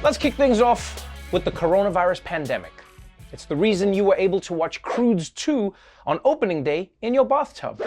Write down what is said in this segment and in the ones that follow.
Let's kick things off with the coronavirus pandemic. It's the reason you were able to watch Croods 2 on opening day in your bathtub.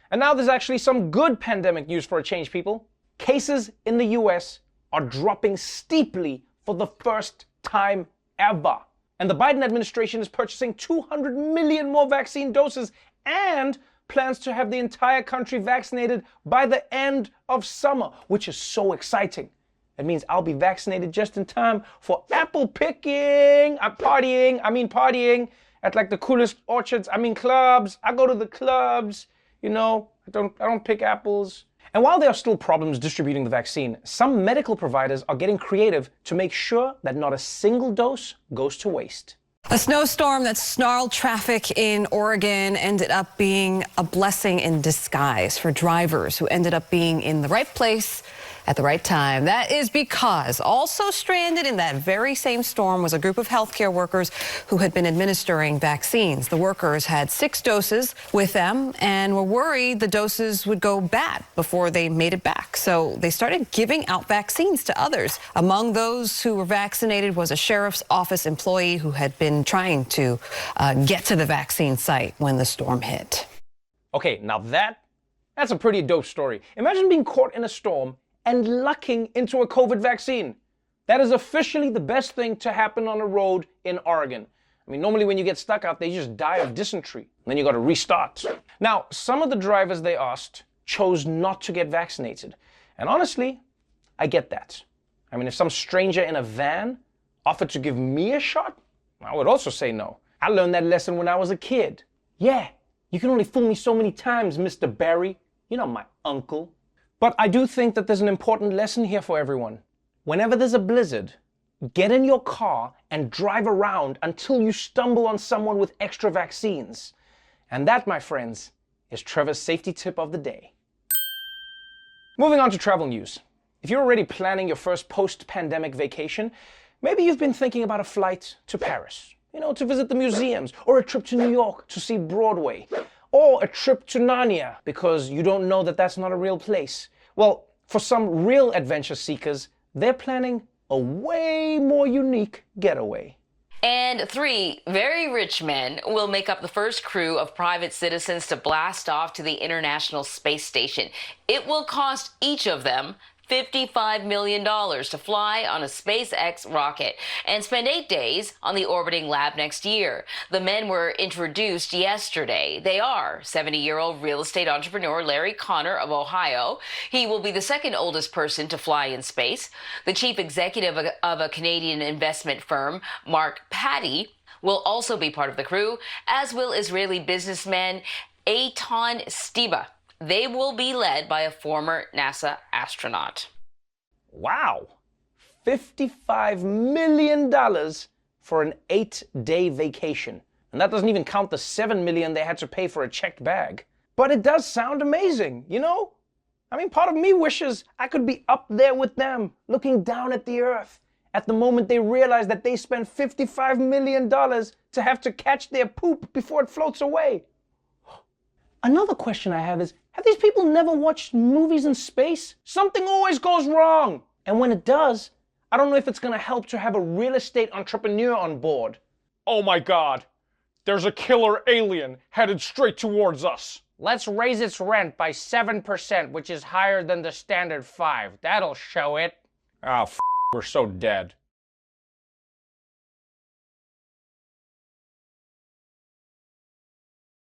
And now there's actually some good pandemic news for a change, people. Cases in the US are dropping steeply for the first time ever. And the Biden administration is purchasing 200 million more vaccine doses and plans to have the entire country vaccinated by the end of summer, which is so exciting. It means I'll be vaccinated just in time for apple picking. Partying at like the coolest orchards. Clubs. I go to the clubs, you know, I don't pick apples. And while there are still problems distributing the vaccine, some medical providers are getting creative to make sure that not a single dose goes to waste. A snowstorm that snarled traffic in Oregon ended up being a blessing in disguise for drivers who ended up being in the right place at the right time. That is because also stranded in that very same storm was a group of healthcare workers who had been administering vaccines. The workers had 6 doses with them and were worried the doses would go bad before they made it back. So they started giving out vaccines to others. Among those who were vaccinated was a sheriff's office employee who had been trying to get to the vaccine site when the storm hit. Okay, now that's a pretty dope story. Imagine being caught in a storm and lucking into a COVID vaccine. That is officially the best thing to happen on a road in Oregon. Normally when you get stuck out there, you just die of dysentery. And then you got to restart. Now, some of the drivers they asked chose not to get vaccinated. And honestly, I get that. If some stranger in a van offered to give me a shot, I would also say no. I learned that lesson when I was a kid. Yeah, you can only fool me so many times, Mr. Barry. You're not my uncle. But I do think that there's an important lesson here for everyone. Whenever there's a blizzard, get in your car and drive around until you stumble on someone with extra vaccines. And that, my friends, is Trevor's safety tip of the day. Moving on to travel news. If you're already planning your first post-pandemic vacation, maybe you've been thinking about a flight to Paris, to visit the museums, or a trip to New York to see Broadway, or a trip to Narnia because you don't know that that's not a real place. Well, for some real adventure seekers, they're planning a way more unique getaway. And 3 very rich men will make up the first crew of private citizens to blast off to the International Space Station. It will cost each of them $55 million to fly on a SpaceX rocket and spend 8 days on the orbiting lab next year. The men were introduced yesterday. They are 70-year-old real estate entrepreneur Larry Connor of Ohio. He will be the second oldest person to fly in space. The chief executive of a Canadian investment firm, Mark Patty, will also be part of the crew, as will Israeli businessman Eitan Stiba. They will be led by a former NASA astronaut. Wow, $55 million for an 8-day vacation. And that doesn't even count the $7 million they had to pay for a checked bag. But it does sound amazing, part of me wishes I could be up there with them, looking down at the earth, at the moment they realize that they spent $55 million to have to catch their poop before it floats away. Another question I have is, have these people never watched movies in space? Something always goes wrong. And when it does, I don't know if it's going to help to have a real estate entrepreneur on board. Oh my God, there's a killer alien headed straight towards us. Let's raise its rent by 7%, which is higher than the standard 5. That'll show it. Ah, we're so dead.